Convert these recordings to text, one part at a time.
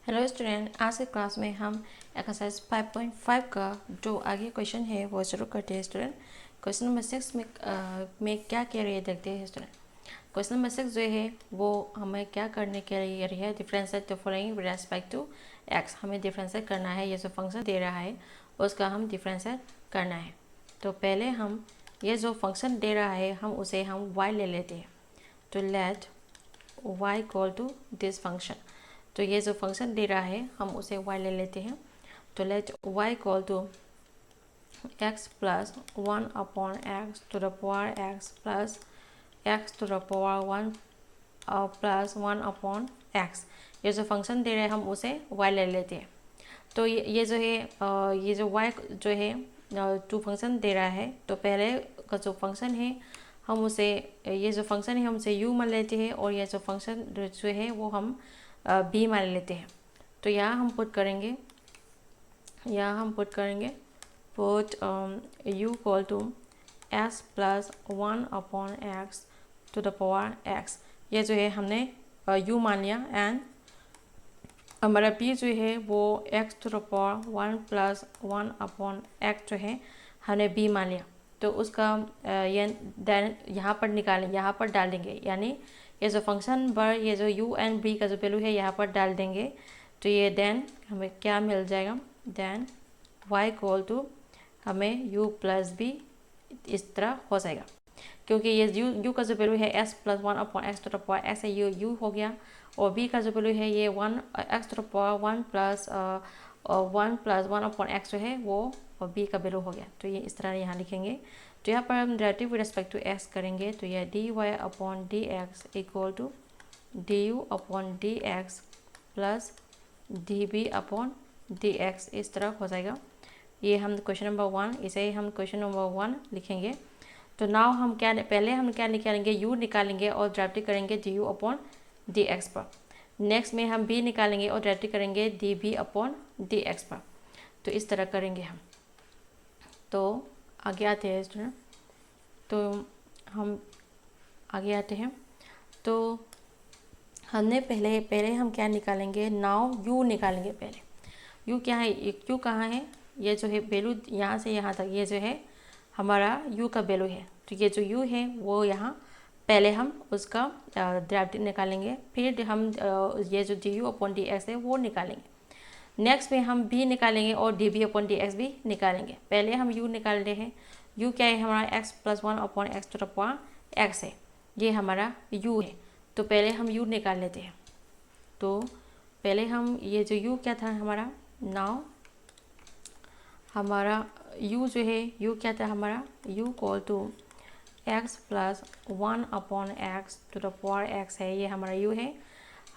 Hello student, आज के class में हम एक्सरसाइज 5.5 का जो आगे क्वेश्चन है वो शुरू करते हैं स्टूडेंट। क्वेश्चन नंबर 6 में क्या कह रही है देखते हैं स्टूडेंट। क्वेश्चन नंबर 6 जो है वो हमें क्या करने के लिए रही है, differentiate the following with respect to x. हमें डिफरेंशिएट करना है, ये जो फंक्शन दे रहा है उसका हम डिफरेंशिएट करना है। तो पहले हम ये जो फंक्शन दे रहा है उसे हम y ले लेते हैं। तो let y equal to this function. तो ये जो फंक्शन दे रहा है हम उसे y ले लेते हैं। तो let y equal to x plus 1/x to the power x plus x to the power 1 plus 1/x। ये जो फंक्शन दे रहे हैं हम उसे y ले लेते हैं। तो ये जो है ये जो y जो है टू फंक्शन दे रहा है। तो पहले का जो फंक्शन है हम उसे, ये जो फंक्शन है हम उसे u मान लेते हैं और ये जो फंक्शन जो है वो हम b मान लेते हैं। तो यहाँ हम पुट करेंगे put u equal to s plus 1/x to the power x। ये जो है हमने u मान लिया एंड हमारा b जो है वो x to the power 1 plus 1/x जो है हमने b मान लिया। तो उसका ये देन यहाँ पर निकालें, यहाँ पर डाल देंगे, यानी ये जो फंक्शन पर ये जो u एंड b का जो वैल्यू है यहाँ पर डाल देंगे। तो ये देन हमें क्या मिल जाएगा, देन y इक्वल टू हमें u प्लस b इस तरह हो जाएगा। क्योंकि ये u का जो वैल्यू है s plus 1/x to the power x है, u हो गया, और b का जो वैल्यू है ये 1x to the power 1 plus 1/x जो है वो b का वैल्यू हो गया। तो ये इस तरह यहाँ लिखेंगे। तो यहाँ पर हम derivative with respect to x करेंगे। तो यह dy/dx equal to du/dx plus db/dx इस तरह हो जाएगा। ये हम क्वेश्चन नंबर 1, इसे हम क्वेश्चन नंबर 1 लिखेंगे। तो नाउ हम पहले हम क्या निकालेंगे, u निकालेंगे और डेरिवेटिव करेंगे du/dx पर। नेक्स्ट में हम b निकालेंगे और डेरिवेटिव करेंगे db/dx पर। तो इस तरह करेंगे हम। तो आगे आते हैं स्टूडेंट, तो हम आगे आते हैं। तो हमने पहले हम क्या निकालेंगे, नाउ u निकालेंगे। पहले u क्या है, u कहाँ है, ये जो है वैल्यू यहाँ से यहाँ तक, ये जो है हमारा u का वैल्यू है। तो ये जो u है वो यहाँ पहले हम उसका डेरिवेटिव निकालेंगे, फिर हम ये जो du/dx है वो निकालेंगे। नेक्स्ट में हम b निकालेंगे और db/dx भी निकालेंगे। पहले हम u निकाल रहे हैं। u क्या है हमारा x plus 1/x to the power x है, ये हमारा u है। तो पहले हम u निकाल लेते हैं। तो पहले हम ये जो u क्या था हमारा, नाउ हमारा u जो है, u क्या था हमारा, u equal to x plus 1/x to the power x है, ये हमारा u है।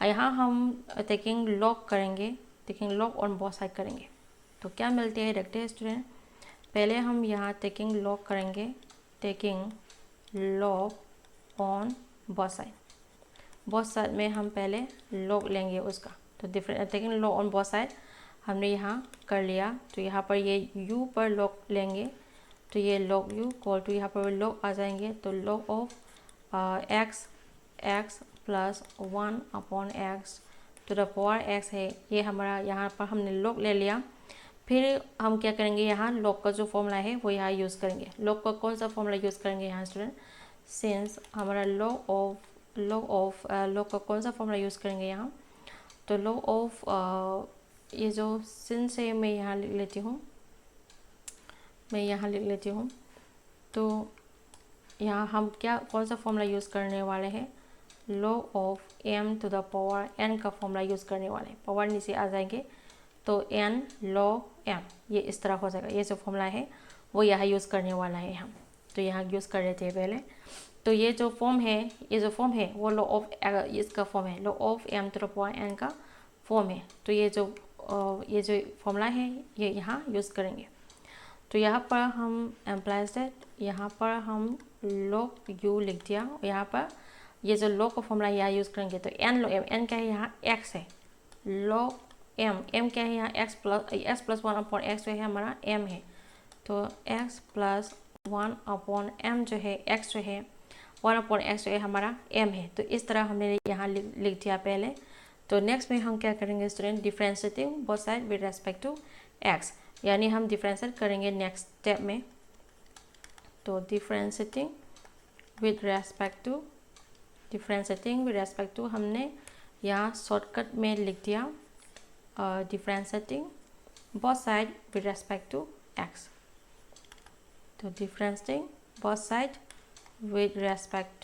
यहाँ हम टेकिंग लॉग करेंगे, taking log on both side करेंगे। तो क्या मिलते हैं देखते हैं स्टूडेंट। पहले हम यहाँ टेकिंग लॉग करेंगे, taking log on both side में हम पहले लॉग लेंगे उसका। तो taking log on both side हमने यहाँ कर लिया। तो यहाँ पर ये u पर लॉग लेंगे, तो ये लॉग u इक्वल टू यहाँ पर लॉग आ जाएंगे। तो log of x plus 1/x to the power x है, ये हमारा यहाँ पर हमने लॉग ले लिया। फिर हम क्या करेंगे, यहाँ लॉग का जो फॉर्मूला है वो यहाँ यूज़ करेंगे। लॉग का कौन सा फॉर्मूला यूज़ करेंगे यहाँ स्टूडेंट, सिंस हमारा लॉग का कौन सा फॉर्मूला यूज़ करेंगे यहाँ। तो लॉग ऑफ ये जो सिंस है मैं यहाँ लिख लेती हूँ। तो यहाँ हम कौन सा फॉर्मूला यूज़ करने वाले हैं, log of m to the power n का फॉर्मूला यूज़ करने वाले हैं। पावर नीचे आ जाएंगे तो n log m, ये इस तरह हो जाएगा। ये जो फॉर्मूला है वो यहाँ यूज़ करने वाला है हम। तो यहाँ यूज़ कर लेते हैं पहले। तो ये जो फॉर्म है वो log ऑफ इसका फॉर्म है, log of m to the power n का फॉर्म है। तो ये जो फॉर्मूला है ये यहाँ यूज़ करेंगे। तो यहाँ पर हम एम्प्लाइज दैट, यहाँ पर हम log u लिख दिया। यहाँ पर ये जो log का फॉर्मूला यहाँ यूज़ करेंगे। तो n log m, n क्या है यहाँ x है, log m क्या है यहाँ x प्लस 1/x जो है हमारा m है। तो x प्लस 1/m जो है x जो है 1/x जो है हमारा m है। तो इस तरह हमने यहाँ लिख दिया पहले। तो नेक्स्ट में हम क्या करेंगे student, differentiating both side with respect to x, यानी हम डिफरेंशिएट करेंगे नेक्स्ट स्टेप में। तो डिफरेंशिएटिंग विद रेस्पेक्ट टू हमने यहाँ शॉर्टकट में लिख दिया differentiating both side with respect to x. तो differentiating both side with respect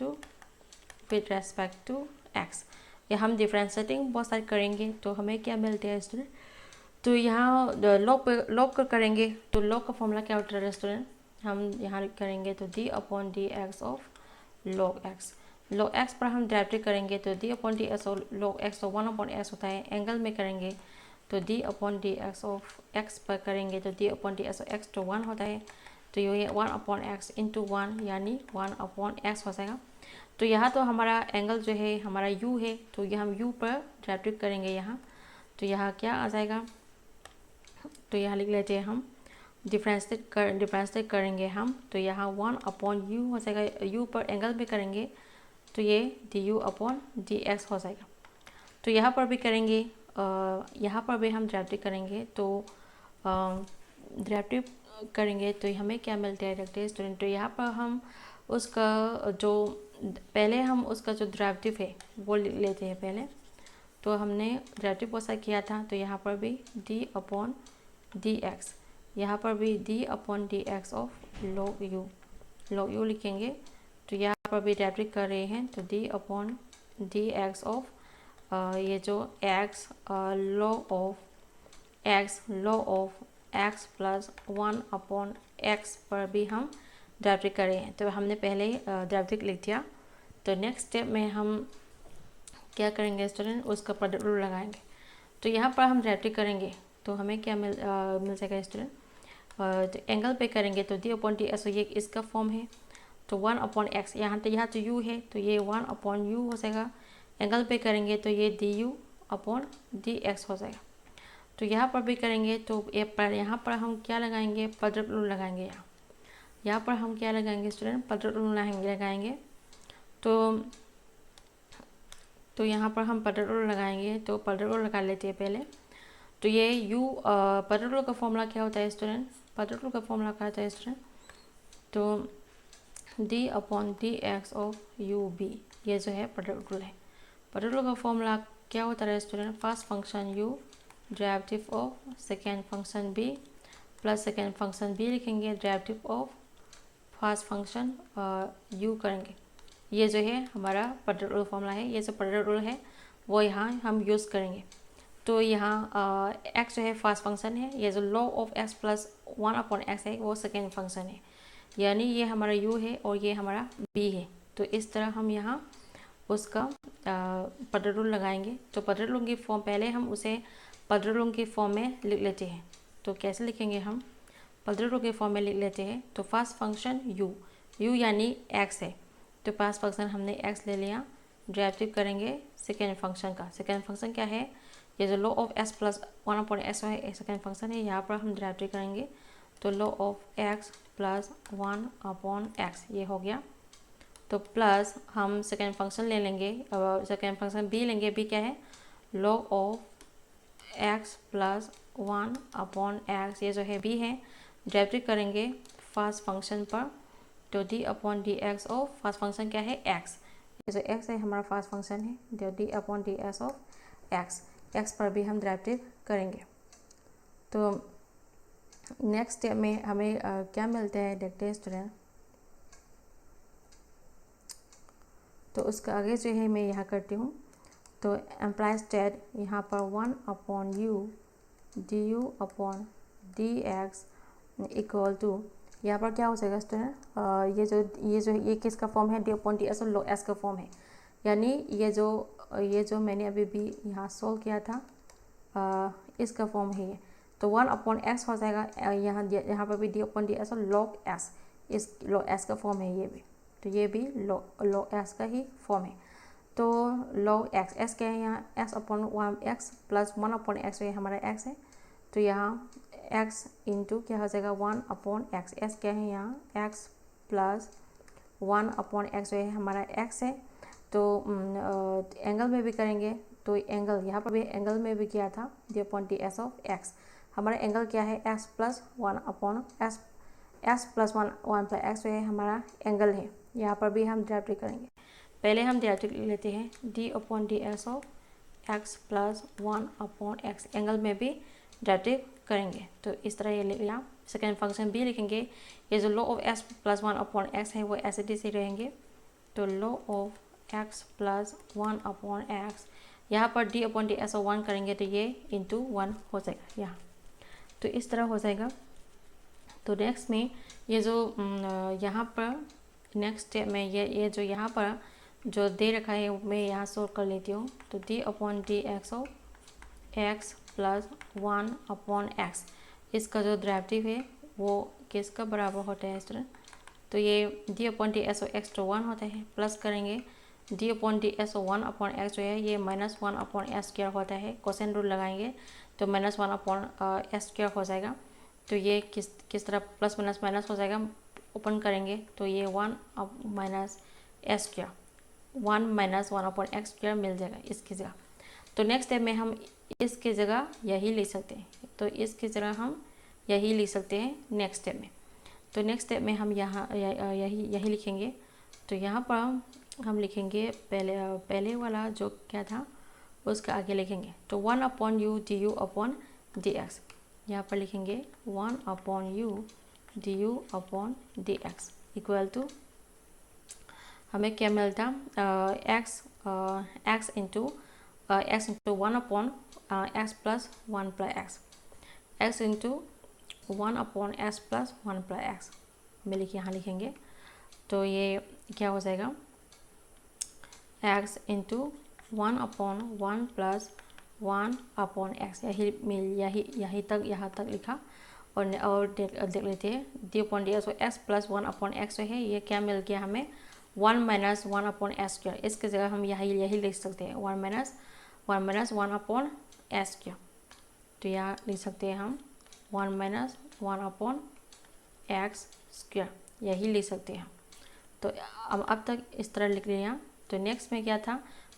to x, या हम डिफरेंशिएटिंग बोथ साइड करेंगे तो हमें क्या मिलता है स्टूडेंट, तो यहाँ लॉग करेंगे तो लॉग का फॉर्मूला क्या होता है स्टूडेंट, हम यहाँ करेंगे तो d upon d x of log x. Log x पर हम डेरिवेटिव करेंगे तो d upon d x of log x तो 1 अपॉन एक्स होता है। एंगल में करेंगे तो d upon d x of x पर करेंगे तो d upon d x of x तो 1 होता है। तो ये 1 अपॉन एक्स इंटू 1 यानी 1 अपॉन एक्स हो जाएगा। तो यहाँ तो हमारा एंगल जो है हमारा u है, तो ये हम u पर डेरिवेटिव करेंगे यहाँ, तो यहाँ क्या आ जाएगा, तो यहाँ लिख लेते हैं हम डिफरेंशिएट करेंगे हम, तो यहाँ 1 अपॉन u हो जाएगा। u पर एंगल में करेंगे तो ये du अपॉन dx हो जाएगा। तो यहाँ पर भी करेंगे, यहाँ पर भी हम डेरिवेटिव करेंगे तो डेरिवेटिव करेंगे तो हमें क्या मिलता है देखते हैं स्टूडेंट। तो यहाँ पर हम उसका जो पहले हम उसका जो डेरिवेटिव है वो लेते हैं पहले। तो हमने डेरिवेटिव पोसा किया था, तो यहाँ पर भी d अपॉन डी एक्स, यहाँ पर भी d upon d x of log u लिखेंगे। तो यहाँ पर भी डेरिवेटिव कर रहे हैं तो d upon d x of ये जो x log of x plus 1 upon x पर भी हम डेरिवेटिव कर रहे हैं। तो हमने पहले डेरिवेटिव लिख दिया। तो नेक्स्ट स्टेप में हम क्या करेंगे स्टूडेंट, उसका प्रोडक्ट रूल लगाएंगे। तो यहाँ पर हम डेरिवेटिव करेंगे तो हमें क्या मिल जाएगा स्टूडेंट, तो एंगल पे करेंगे तो डी अपॉन डी एक्स, ये इसका फॉर्म है तो 1 अपॉन एक्स, यहाँ तो u है तो ये 1 अपॉन u हो जाएगा। एंगल पे करेंगे तो ये d u upon d x हो जाएगा। तो यहाँ पर भी करेंगे तो यहाँ पर हम क्या लगाएंगे, प्रोडक्ट रूल लगाएंगे। यहाँ पर हम क्या लगाएंगे स्टूडेंट, प्रोडक्ट रूल लगाएंगे। तो यहाँ पर हम प्रोडक्ट रूल लगाएंगे, तो प्रोडक्ट रूल लगा लेते हैं पहले। तो ये प्रोडक्ट रूल का फॉर्मूला क्या होता है स्टूडेंट, प्रोडक्ट रूल का फॉर्मूला क्या होता है स्टूडेंट, तो d upon d x of u b, ये जो है प्रोडक्ट रूल है। प्रोडक्ट रूल का फॉर्मूला क्या होता है student, first function u derivative of second function b plus second function b लिखेंगे, derivative of first function u करेंगे। ये जो है हमारा प्रोडक्ट रूल फॉर्मूला है। ये जो प्रोडक्ट रूल है वो यहाँ हम यूज़ करेंगे। तो यहाँ x जो है फर्स्ट फंक्शन है, ये जो log of x plus 1 upon x है वो सेकेंड फंक्शन है, यानी ये हमारा u है और ये हमारा b है। तो इस तरह हम यहाँ उसका प्रोडक्ट रूल लगाएंगे। तो प्रोडक्ट रूल की फॉर्म पहले हम उसे प्रोडक्ट रूल की फॉर्म में लिख लेते हैं। तो कैसे लिखेंगे हम, प्रोडक्ट रूल के फॉर्म में लिख लेते हैं। तो फर्स्ट फंक्शन u यानी x है, तो फर्स्ट फंक्शन हमने x ले लिया, डेरिवेटिव करेंगे सेकेंड फंक्शन का। सेकेंड फंक्शन क्या है, ये जो log of x plus 1 upon x है सेकेंड फंक्शन है, यहाँ पर हम डेरिवेटिव करेंगे तो log of x plus 1 upon x ये हो गया। तो प्लस हम सेकेंड फंक्शन ले लेंगे, सेकेंड फंक्शन b लेंगे। b क्या है, log of x plus 1 upon x, ये जो है b है, डेरिवेटिव करेंगे फर्स्ट फंक्शन पर तो d upon d x of first function क्या है x, ये जो x है हमारा फर्स्ट फंक्शन है, जो d upon d x of x पर भी हम डेरिवेटिव करेंगे। तो नेक्स्ट स्टेप में हमें क्या मिलता है देखते हैं स्टूडेंट। तो उसका आगे जो है मैं यहाँ करती हूँ। तो एम्प्लाइज दैट यहाँ पर 1 upon u d u upon d x equal to, यहाँ पर क्या हो जाएगा स्टूडेंट, ये किसका फॉर्म है, डी अपॉन डी एक्स और लॉग एस का फॉर्म है, यानी ये जो मैंने अभी भी यहाँ सोल्व किया था इसका फॉर्म है ये। तो 1 अपॉन एक्स हो जाएगा, यहाँ पर भी डी अपॉन डी एक्स और लॉग एस, इस लॉग एस का फॉर्म है ये भी। तो ये भी लॉग एस का ही फॉर्म है। तो लॉग एक्स, एस क्या है यहाँ, x upon 1 x plus 1 upon x, ये हमारा एक्स है। तो यहाँ एक्स इंटू क्या हो जाएगा 1 अपॉन एक्स, एस क्या है यहाँ एक्स प्लस 1 अपॉन एक्स जो है हमारा एक्स है। तो एंगल में भी करेंगे तो एंगल यहाँ पर भी एंगल में भी क्या था, D upon d S of x. हमारा एंगल क्या है, x plus one upon x plus one plus x जो है हमारा एंगल है। यहाँ पर भी हम डायरेक्टली करेंगे। पहले हम डायरेक्टली लेते हैं D upon d S of x plus one upon x, angle में भी डायरेक्टली करेंगे। तो इस तरह ये लिख लिया। सेकेंड फंक्शन भी लिखेंगे। ये जो law of x plus one upon x है वो ऐसे डी से रहेंगे। तो law of x plus one upon x, यहाँ पर D upon d S of one करेंगे तो ये इंटू वन हो जाएगा यहाँ। तो इस तरह हो जाएगा। तो नेक्स्ट में ये जो यहाँ पर नेक्स्ट स्टेप में ये जो यहाँ पर जो दे रखा है मैं यहाँ सोल्व कर लेती हूँ। तो d upon d x of x plus one upon x, इसका जो डेरिवेटिव है वो किसका बराबर होता है स्टूडेंट, तो ये D upon d S of x तो वन होता है, प्लस करेंगे D upon d S of one upon x जो है ये minus one upon s square होता है। कोसेन रूल लगाएंगे तो minus one upon s square हो जाएगा। तो ये किस तरह प्लस माइनस माइनस हो जाएगा, ओपन करेंगे तो ये वन अब minus s square, one minus one upon x square मिल जाएगा इसकी जगह। तो नेक्स्ट स्टेप में हम इसकी जगह यही ले सकते हैं, तो इसकी जगह हम यही लिख सकते हैं नेक्स्ट स्टेप में। तो नेक्स्ट स्टेप में हम यहाँ यही लिखेंगे। तो यहाँ पर हम लिखेंगे पहले वाला जो क्या था उसका आगे लिखेंगे। तो one upon u d u upon d x, यहाँ पर लिखेंगे one upon u d u upon d x equal to हमें क्या मिलता, x into one upon x plus one plus x, x into one upon x plus one plus x हमें यहाँ लिखेंगे। तो ये क्या हो जाएगा, x into one upon one plus one upon x, यही तक यहाँ तक लिखा। और देख लेते हैं D upon d x plus one upon x जो है ये क्या मिल गया हमें, one minus one upon s square. इसकी जगह हम यही लिख सकते हैं one minus one upon s square. तो यहाँ लिख सकते हैं हम one minus one upon x square, यही लिख सकते हैं। तो अब तक इस तरह लिख लिया। तो नेक्स्ट में क्या था,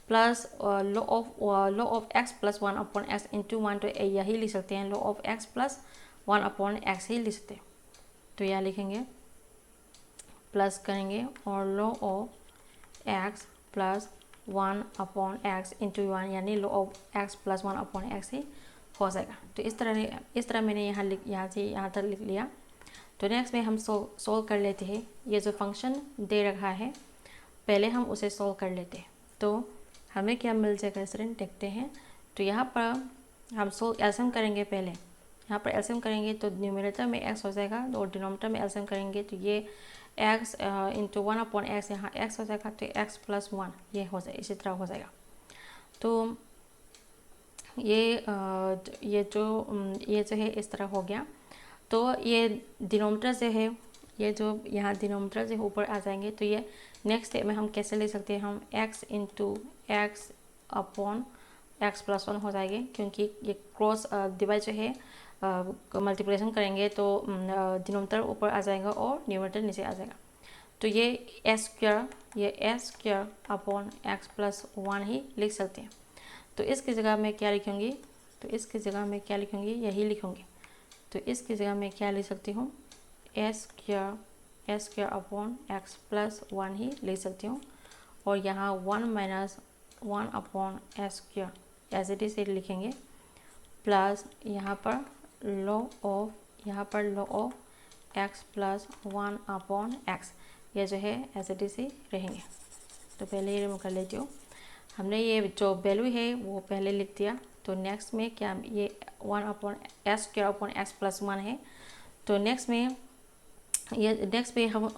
plus log of x plus one upon x into one, तो यही लिख सकते हैं log of x plus one upon x ही लिख सकते हैं। तो यहाँ लिखेंगे प्लस करेंगे और log of x plus one upon x into one, यानी log of x plus one upon x ही हो जाएगा। तो इस तरह मैंने यहाँ से यहाँ तक लिख लिया। तो नेक्स्ट में हम सोल्व कर लेते हैं। ये जो फंक्शन दे रखा है पहले हम उसे सोल्व कर लेते हैं। तो हमें क्या मिल जाएगा स्टूडेंट, देखते हैं। तो यहाँ पर हम एलसीएम करेंगे। पहले यहाँ पर एलसीएम करेंगे तो न्यूमरेटर में एक्स हो जाएगा और डिनोमिनेटर में एलसीएम करेंगे तो ये x into one upon x, यहाँ एक्स हो जाएगा तो एक्स प्लस वन ये हो जाएगा, इसी तरह हो जाएगा। तो ये जो है इस तरह हो गया। तो ये डिनोमिनेटर से है, ये जो यहाँ डिनोमिनेटर से ऊपर आ जाएंगे। तो ये नेक्स्ट स्टेप में हम कैसे ले सकते हैं, हम x into x upon x plus one हो जाएंगे, क्योंकि ये क्रॉस डिवाइड जो है मल्टीप्लिकेशन करेंगे तो डिनोमिनेटर ऊपर आ जाएगा और न्यूमरेटर नीचे आ जाएगा। तो ये s square upon x plus one ही लिख सकते हैं। तो इसकी जगह मैं क्या लिखूँगी, यही लिखूँगी। तो इसकी जगह मैं क्या लिख सकती हूँ, s square upon x plus one ही लिख सकती हूँ। और यहाँ one minus one upon s square as it is लिखेंगे, प्लस यहाँ पर log of x plus one upon x, ये जो है एज इट इज ही रहेंगे। तो पहले ये रिमूव कर लेती हूँ। हमने ये जो वैल्यू है वो पहले लिख दिया। तो नेक्स्ट में क्या, ये one upon s square upon x plus one है। तो नेक्स्ट में हम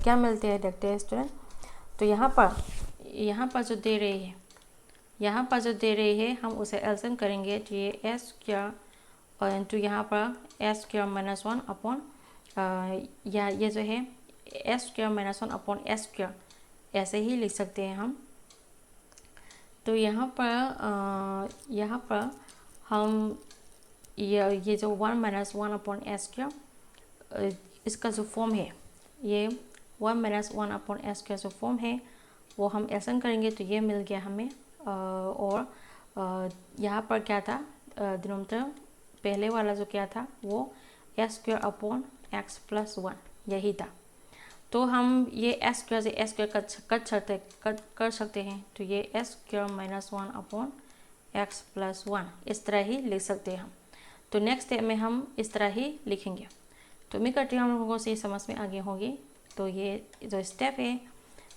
क्या मिलते हैं देखते हैं स्टूडेंट। तो यहाँ पर जो दे रही है हम उसे एलसीएम करेंगे। तो ये एस स्क्वायर और इंटू यहाँ पर s square minus one upon ये जो है S square minus one upon s square ऐसे ही लिख सकते हैं हम। तो यहाँ पर हम ये जो one minus one upon s square, इसका जो फॉर्म है, ये one minus one upon s square जो फॉर्म है वो हम एलसीएम करेंगे तो ये मिल गया हमें। और यहाँ पर क्या था, डिनोमिनेटर पहले वाला जो क्या था वो S square upon x plus 1 यही था। तो हम ये एस स्क्वायर से एस स्क्वायर कट कर सकते हैं, तो ये s square minus 1 upon x plus 1 इस तरह ही लिख सकते हैं हम। तो नेक्स्ट स्टेप में हम इस तरह ही लिखेंगे। तो उम्मीद करती हूँ हम लोगों से समझ में आगे होगी। तो ये जो स्टेप है,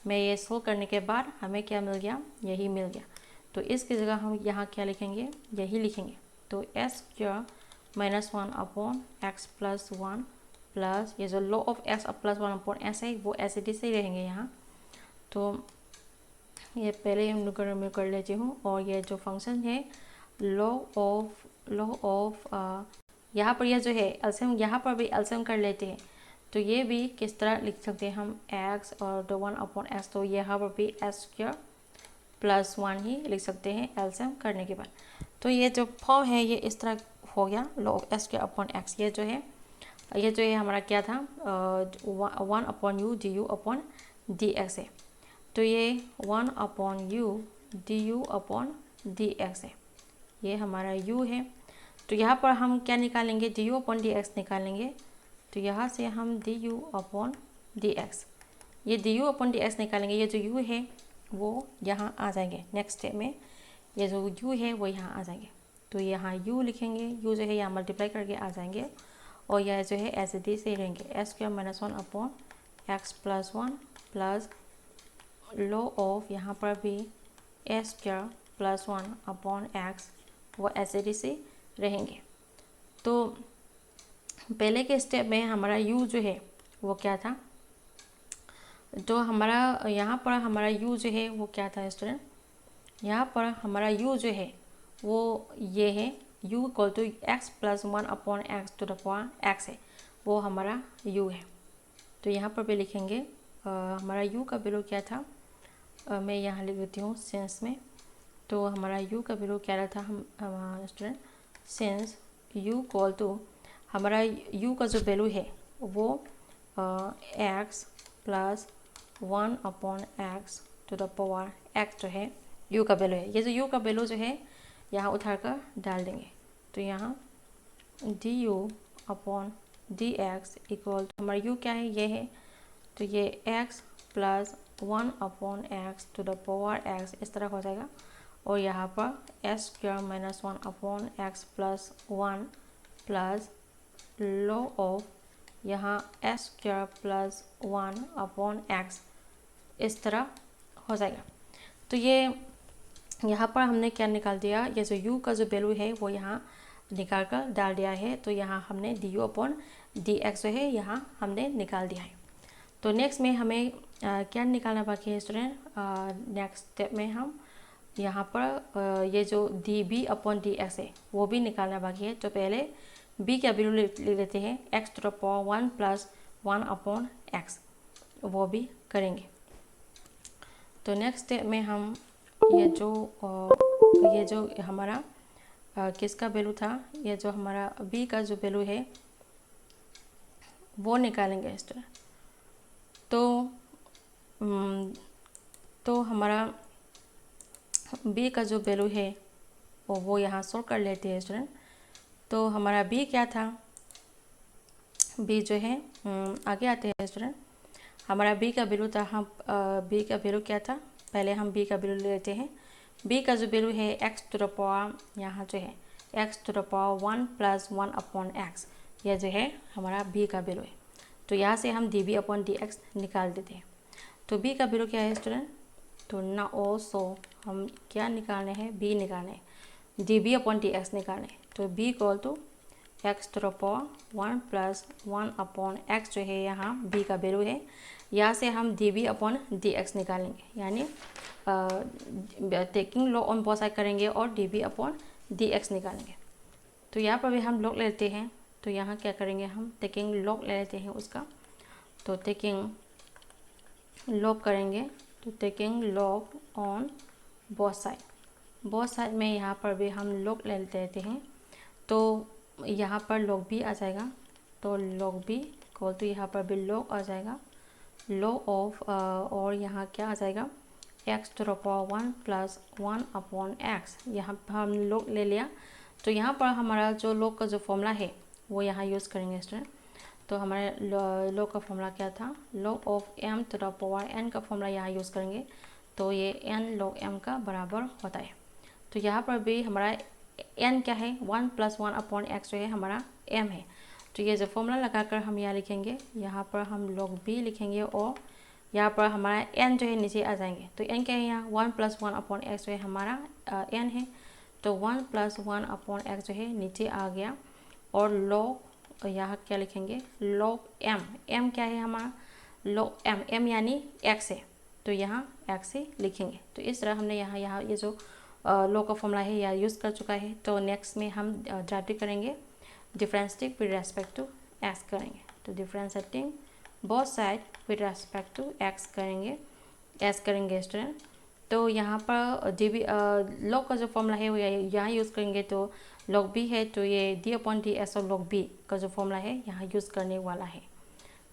मैं ये सोल्व करने के बाद हमें क्या मिल गया, यही मिल गया। तो इसकी जगह हम यहाँ क्या लिखेंगे, यही लिखेंगे। तो S square minus 1 upon x plus 1 plus ये जो law of x plus 1 upon S है वो एस डी से ही रहेंगे यहाँ। तो ये पहले हम लोग मैं कर लेती हूँ। और ये जो फंक्शन है लॉ ऑफ यहाँ पर यह जो है एलसीएम, यहाँ पर भी एलसीएम कर लेते हैं। तो ये भी किस तरह लिख सकते हैं हम, एक्स और द 1 अपॉन एक्स, तो यहाँ पर भी एस स्क्वायर प्लस 1 ही लिख सकते हैं एलसीएम करने के बाद। तो ये जो फॉर्म है ये इस तरह हो गया, law of S square upon x. ये जो है हमारा क्या था, 1 upon u d u upon d x है। तो ये 1 upon u d u upon d x है, ये हमारा u है। तो यहाँ पर हम क्या निकालेंगे, d u upon d x निकालेंगे। तो यहाँ से हम d u upon d x, ये d u upon d x निकालेंगे। ये जो u है वो यहाँ आ जाएंगे नेक्स्ट स्टेप में, ये जो u है वो यहाँ आ जाएंगे। तो यहाँ u लिखेंगे, u जो है यहाँ मल्टीप्लाई करके आ जाएंगे। और यह जो है एस डी से रहेंगे, S square minus 1 upon x plus 1 plus log of यहाँ पर भी S square plus 1 upon x, वो एस डी से रहेंगे। तो पहले के स्टेप में हमारा u जो है वो क्या था, तो हमारा यहाँ पर हमारा u जो है वो क्या था स्टूडेंट, यहाँ पर हमारा u जो है वो ये है, u equal to x plus 1 upon x to the power x है, वो हमारा u है। तो यहाँ पर भी लिखेंगे हमारा u का वैल्यू क्या था, मैं यहाँ लिख देती हूँ सेंस में। तो हमारा u का वैल्यू क्या रहता हम student, since u equal to हमारा u का जो वैल्यू है वो x plus 1 upon x to the power x जो है u का वैल्यू है। ये जो u का वैल्यू जो है यहाँ उठार कर डाल देंगे। तो यहाँ d u upon d x equal to हमारा u क्या है, ये है। तो ये x plus 1 upon x to the power x इस तरह हो जाएगा। और यहाँ पर s square minus 1 upon x plus 1 plus log of यहाँ s square plus 1 upon x इस तरह हो जाएगा। तो ये यहाँ पर हमने क्या निकाल दिया, ये जो u का जो वैल्यू है वो यहाँ निकाल कर डाल दिया है। तो यहाँ हमने D u upon d x जो है यहाँ हमने निकाल दिया है। तो नेक्स्ट में हमें क्या निकालना बाकी है स्टूडेंट, नेक्स्ट स्टेप में हम यहाँ पर ये जो d b upon d x है वो भी निकालना बाकी है। तो पहले b का वैल्यू ले लेते हैं, x to the power 1 plus 1 upon x, वो भी करेंगे। तो नेक्स्ट स्टेप में हम ये जो हमारा किसका वैल्यू था, ये जो हमारा b का जो वैल्यू है वो निकालेंगे स्टूडेंट। तो हमारा b का जो वैल्यू है वो यहाँ सोल्व कर लेते हैं स्टूडेंट। तो हमारा b क्या था, b जो है आगे आते हैं स्टूडेंट। हमारा b का वैल्यू था, हम b का वैल्यू क्या था, पहले हम b का वैल्यू ले लेते हैं। b का जो वैल्यू है x टू द पावर यहाँ जो है x to the power 1 plus 1 upon x, यह जो है हमारा b का वैल्यू है। तो यहाँ से हम d b upon d x निकाल देते हैं। तो b का वैल्यू क्या है स्टूडेंट, तो ना ओ सो हम क्या निकालने हैं, b निकालने हैं, d b upon d x निकालने हैं। तो b equal to x to the power 1 plus 1 upon x जो है यहाँ b का वैल्यू है। यहाँ से हम d b upon d x निकालेंगे, यानी taking log on both side करेंगे और d b upon d x निकालेंगे। तो यहाँ पर भी हम लॉग लेते हैं। तो यहाँ क्या करेंगे, हम टेकिंग लॉग ले लेते हैं उसका। तो टेकिंग लॉग करेंगे, तो taking log on both side में यहाँ पर भी हम लॉग ले लेते हैं। तो यहाँ पर लॉग भी आ जाएगा, तो लॉग भी इक्वल टू यहाँ पर भी लॉग आ जाएगा, लॉग ऑफ और यहाँ क्या आ जाएगा, x to the power 1 plus 1 upon x, यहाँ पर हम लोग ले लिया। तो यहाँ पर हमारा जो लोग का जो फॉर्मूला है वो यहाँ यूज़ करेंगे स्टूडेंट। तो हमारे लोग का फॉर्मूला क्या था, log of m to the power n का फॉर्मूला यहाँ यूज़ करेंगे। तो ये n log m का बराबर होता है। तो यहाँ पर भी हमारा n क्या है, 1 प्लस 1 अपॉन एक्स जो है हमारा m है। तो ये जो फॉर्मूला लगाकर हम यहाँ लिखेंगे, यहाँ पर हम log b लिखेंगे और यहाँ पर हमारा n जो है नीचे आ जाएंगे। तो n क्या है, यहाँ 1 प्लस 1 अपॉन एक्स जो है हमारा n है। तो 1 प्लस 1 अपॉन एक्स जो है नीचे आ गया। और log यहाँ क्या लिखेंगे, log m क्या है हमारा, log m यानी x है। तो यहाँ x से लिखेंगे। तो इस तरह हमने यहाँ ये जो लॉ का फॉर्मूला है यह यूज़ कर चुका है। तो नेक्स्ट में हम ड्राइव करेंगे, differentiating with respect to x करेंगे। तो differentiating both side with respect to x करेंगे स्टूडेंट। तो यहाँ पर log का जो फॉर्मूला है वो यहाँ यूज़ करेंगे। तो log b है, तो ये d अपॉन डी एस और log b का जो फॉर्मूला है यहाँ यूज़ करने वाला है।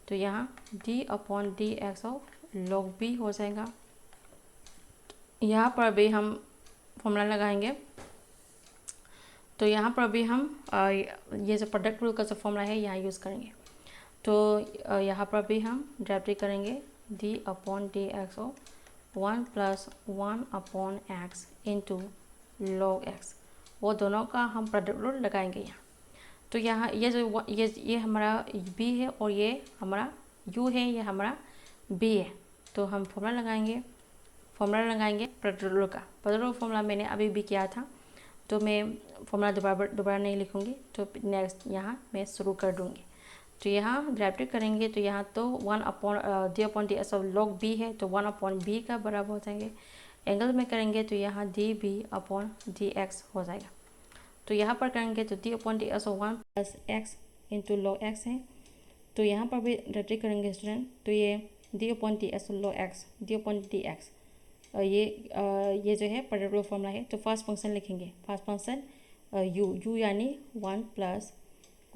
तो यहाँ d upon d x of log b हो जाएगा। यहाँ पर भी हम फॉर्मूला लगाएंगे। तो यहाँ पर भी हम ये जो प्रोडक्ट रूल का जो फॉर्मूला है यहाँ यूज़ करेंगे। तो यहाँ पर भी हम ड्राइव करेंगे d upon d x of 1 plus 1 upon x into log x, वो दोनों का हम प्रोडक्ट रूल लगाएंगे यहाँ। तो यहाँ ये हमारा b है और ये हमारा u है, ये हमारा b है। तो हम फॉर्मूला लगाएंगे प्रोडक्ट रूल का। प्रोडक्ट रूल फॉर्मूला मैंने अभी भी किया था, तो मैं फॉर्मूला दोबारा नहीं लिखूँगी। तो नेक्स्ट यहाँ मैं शुरू कर दूँगी। तो यहाँ ड्राइव करेंगे। तो यहाँ तो 1 upon D upon d S log b है, तो 1 अपॉन b का बराबर हो जाएंगे। एंगल में करेंगे तो यहाँ d b upon d x हो जाएगा। तो यहाँ पर करेंगे तो d upon d s 1 plus x into log x है। तो यहाँ पर भी ड्राइव करेंगे स्टूडेंट। तो ये D upon d S log x, D upon d x, ये जो है प्रोडक्ट फॉर्मूला है। तो फर्स्ट फंक्शन लिखेंगे, फर्स्ट फंक्शन u यानी 1 प्लस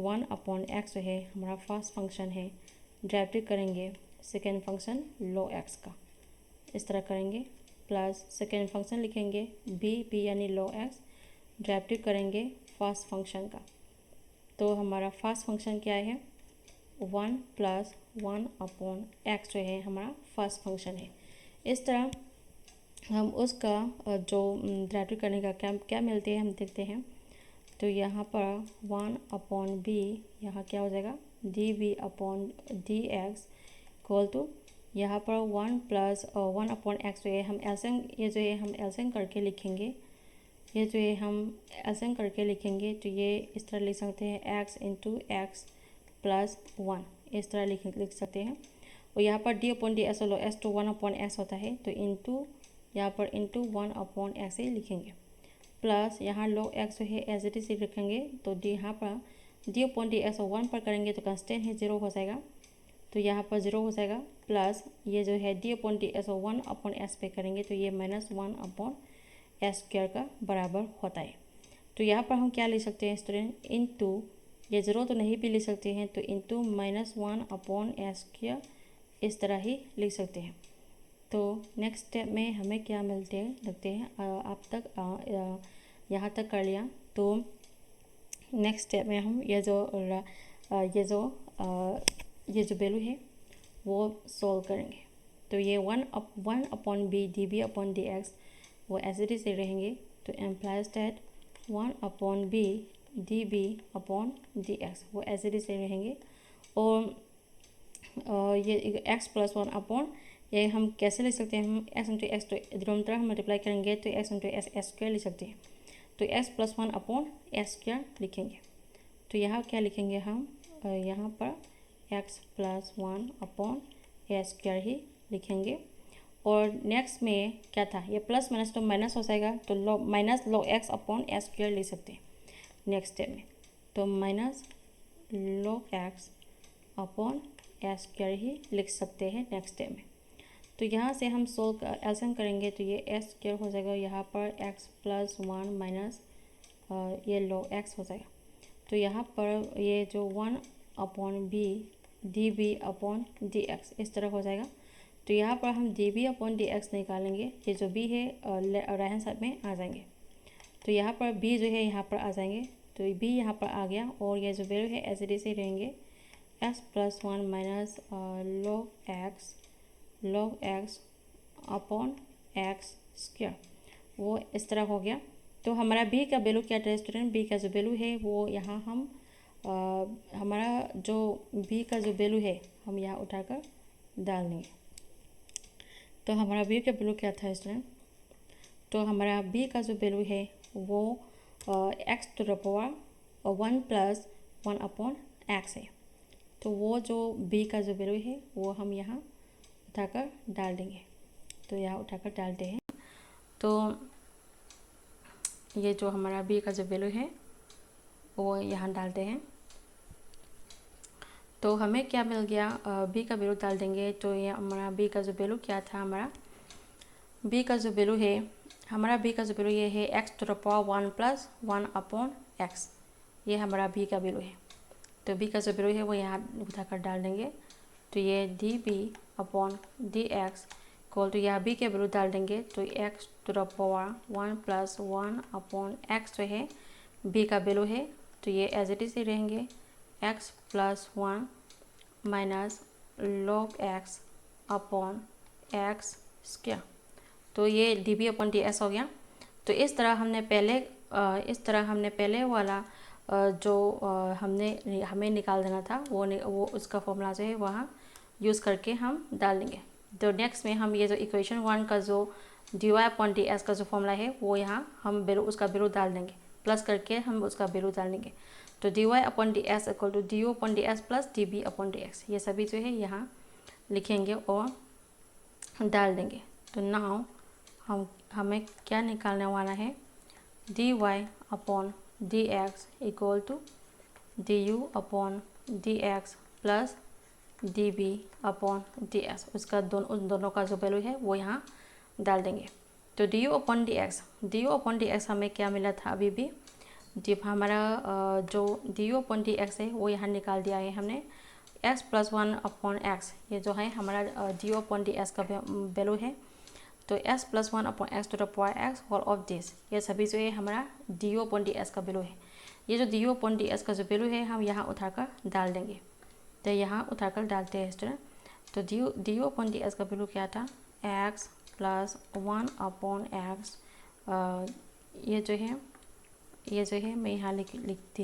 1 अपॉन एक्स जो है हमारा फर्स्ट फंक्शन है। ड्राइव करेंगे सेकेंड फंक्शन log x का, इस तरह करेंगे। प्लस सेकेंड फंक्शन लिखेंगे b यानी log x, ड्राइव करेंगे फर्स्ट फंक्शन का। तो हमारा फर्स्ट फंक्शन क्या है, 1 प्लस 1 अपॉन एक्स जो है हमारा फर्स्ट फंक्शन है। इस तरह हम उसका जो ड्राइव करने का क्या मिलते हैं हम देखते हैं। तो यहाँ पर 1 अपॉन बी, यहाँ क्या हो जाएगा d b upon d x equal to यहाँ पर 1 प्लस 1 अपॉन एक्स जो है हम एलसीएम, ये जो है हम एलसीएम करके लिखेंगे। ये जो है हम एलसीएम करके लिखेंगे। तो ये इस तरह लिख सकते हैं एक्स इंटू एक्स प्लस 1, इस तरह लिख सकते हैं। और यहाँ पर डी अपॉन डी एस लो एस तो 1 अपॉन एक्स होता है, तो इंटू यहाँ पर इंटू 1 अपॉन एक्स ही लिखेंगे। प्लस यहाँ log एक्स जो है एज इट इज रखेंगे। तो डी यहाँ पर डी अपॉन डी एस 1 पर करेंगे तो कंस्टेंट है 0 हो जाएगा, तो यहाँ पर 0 हो जाएगा। प्लस ये जो है D upon d s 1 upon S पे करेंगे तो ये -1 अपॉन एस स्क्वायर का बराबर होता है। तो यहाँ पर हम क्या लिख सकते हैं स्टूडेंट, इंटू ये 0 तो नहीं भी लिख सकते हैं, तो इंटू -1 अपॉन एस स्क्वायर, इस तरह ही लिख सकते हैं। तो नेक्स्ट स्टेप में हमें क्या मिलते हैं लगते हैं, आप तक यहाँ तक कर लिया। तो नेक्स्ट स्टेप में हम ये जो वैल्यू है वो सॉल्व करेंगे। तो ये 1 upon b d b upon d x वो एज इट इज रहेंगे। तो implies that 1 upon b d b upon d x वो एज इट इज रहेंगे। और ये x प्लस 1 अपॉन ये हम कैसे लिख सकते हैं, हम x इंटू एक्स तो डिनोमिनेटर हम मल्टीप्लाई करेंगे तो x इंटू एस स्क्वायर लिख सकते हैं। तो x plus 1 upon s square लिखेंगे। तो यहाँ क्या लिखेंगे हम, यहाँ पर x plus 1 upon s square ही लिखेंगे। और नेक्स्ट में क्या था, ये प्लस माइनस तो माइनस हो जाएगा, तो minus log x upon s square लिख सकते हैं नेक्स्ट स्टेप में। तो minus log x upon s square ही लिख सकते हैं नेक्स्ट स्टेप में। तो यहाँ से हम सोल्व एलसीएम करेंगे तो ये एस स्क्वायर हो जाएगा, यहाँ पर x प्लस 1 माइनस ये log x हो जाएगा। तो यहाँ पर ये जो 1 upon b d b upon d x इस तरह हो जाएगा। तो यहाँ पर हम d b upon d x निकालेंगे। ये जो बी है राइट हैंड साइड में आ जाएंगे। तो यहाँ पर बी जो है यहाँ पर आ जाएंगे, तो बी यहाँ पर आ गया और ये जो वैल्यू है एज इट इज ही रहेंगे। X plus one minus log x upon x square, वो इस तरह हो गया। तो हमारा बी का वैल्यू क्या था स्टूडेंट? बी का जो वैल्यू है वो यहाँ हम हमारा जो बी का जो वैल्यू है हम यहाँ उठाकर डाल देंगे। तो हमारा बी का वैल्यू क्या था स्टूडेंट? तो हमारा बी का जो वैल्यू है वो x to the power 1 plus 1 upon x है। तो वो जो बी का जो वैल्यू है वो हम यहाँ उठाकर डाल देंगे। तो यहाँ उठाकर डालते हैं। तो ये जो हमारा बी का जो वैल्यू है वो यहाँ डालते हैं। तो हमें क्या मिल गया? बी का वैल्यू डाल देंगे। तो ये हमारा बी का जो वैल्यू क्या था? हमारा बी का जो वैल्यू है, हमारा बी का जो वैल्यू ये है x to the power 1 plus 1 upon x. ये हमारा बी का वैल्यू है। तो बी का जो वैल्यू है वो यहाँ उठाकर डाल देंगे। तो ये d b upon d x equal to यहाँ बी के वैल्यू डाल देंगे। तो x to the power 1 plus 1 upon x जो है बी का वैल्यू है। तो ये एज इट इज ही रहेंगे x plus 1 minus log x upon x square. तो ये d b upon d s हो गया। तो इस तरह हमने पहले वाला जो हमें निकाल देना था वो उसका फॉर्मूला जो है वहाँ यूज़ करके हम डाल देंगे। तो नेक्स्ट में हम ये जो इक्वेशन 1 का जो d y upon d s का जो फॉर्मूला है वो यहाँ हम उसका वैल्यू डाल देंगे, प्लस करके हम उसका वैल्यू डाल देंगे। तो d y upon d s equal to d u upon d s plus d b upon d x, ये सभी जो है यहाँ लिखेंगे और डाल देंगे। तो नाउ हमें क्या निकालने वाला है? D y upon d x equal to d u upon d x plus d b upon d s. उसका उन दोनों का जो वैल्यू है वो यहाँ डाल देंगे। तो D u upon d x हमें क्या मिला था अभी भी? जब हमारा जो d u upon d x है वो यहाँ निकाल दिया है हमने। एक्स प्लस 1 अपॉन एक्स, ये जो है हमारा d u upon d x का वैल्यू है। तो x plus 1 upon x to the power x whole of this, ये सभी जो है हमारा d u upon d s का वैल्यू है। ये जो d u upon d s का जो वैल्यू है हम यहाँ उठाकर डाल देंगे। तो यहाँ उठाकर डालते हैं स्टूडेंट। तो D u upon d s का वैल्यू क्या था? एक्स प्लस 1 अपॉन एक्स, ये जो है मैं यहाँ लिखती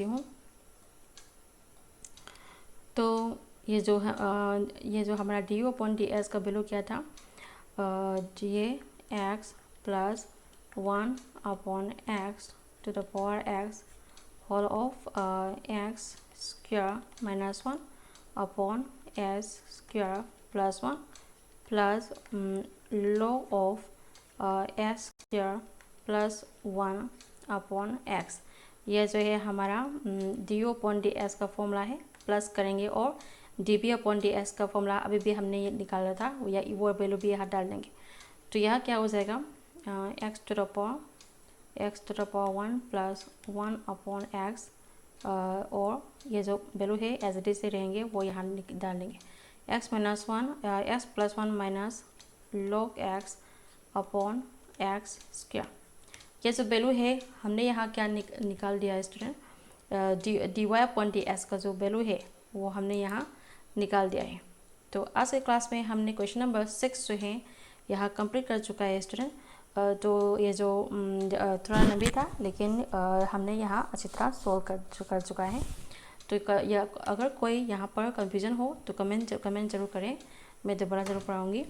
हूँ। तो ये जो हमारा d u upon d s का वैल्यू क्या था? ये x plus 1 upon x to the power x whole of x square minus 1 upon x square plus 1 plus log of x square plus 1 upon x. ये जो है हमारा d u upon d s का formula है। Plus करेंगे और d b upon d s का formula अभी भी हमने ये निकाला था, या वो वैल्यू भी यहाँ डाल देंगे। तो यह क्या हो जाएगा? X to the power 1 plus 1 upon x, और ये जो वैल्यू है एज इट इज से रहेंगे वो यहाँ डाल देंगे। X minus 1 x plus 1 minus log x upon x square. ये जो वैल्यू है हमने यहाँ क्या निकाल दिया है student? D y upon d s का जो वैल्यू है वो हमने यहाँ निकाल दिया है। तो आज के क्लास में हमने क्वेश्चन नंबर 6 जो है यहाँ कंप्लीट कर चुका है स्टूडेंट। तो ये जो थोड़ा लंबी था लेकिन हमने यहाँ अच्छी तरह सॉल्व कर चुका है। तो अगर कोई यहाँ पर कन्फ्यूजन हो तो कमेंट जरूर करें, मैं दोबारा ज़रूर पढ़ाऊँगी।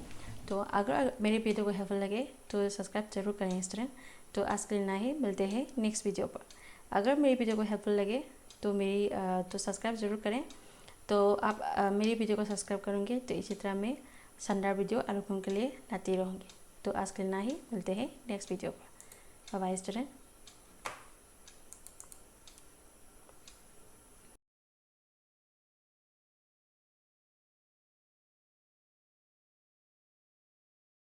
तो अगर मेरी वीडियो को हेल्पफुल लगे तो सब्सक्राइब जरूर करें स्टूडेंट। तो आज के लिए ना ही, मिलते हैं नेक्स्ट वीडियो पर। अगर मेरी वीडियो को हेल्पफुल लगे तो सब्सक्राइब जरूर करें। तो आप मेरी वीडियो को सब्सक्राइब करेंगे तो इसी तरह मैं शानदार वीडियो आप लोगों के लिए लाती रहूँगी। तो आज के लिए ना ही, मिलते हैं नेक्स्ट वीडियो पर। Bye bye student.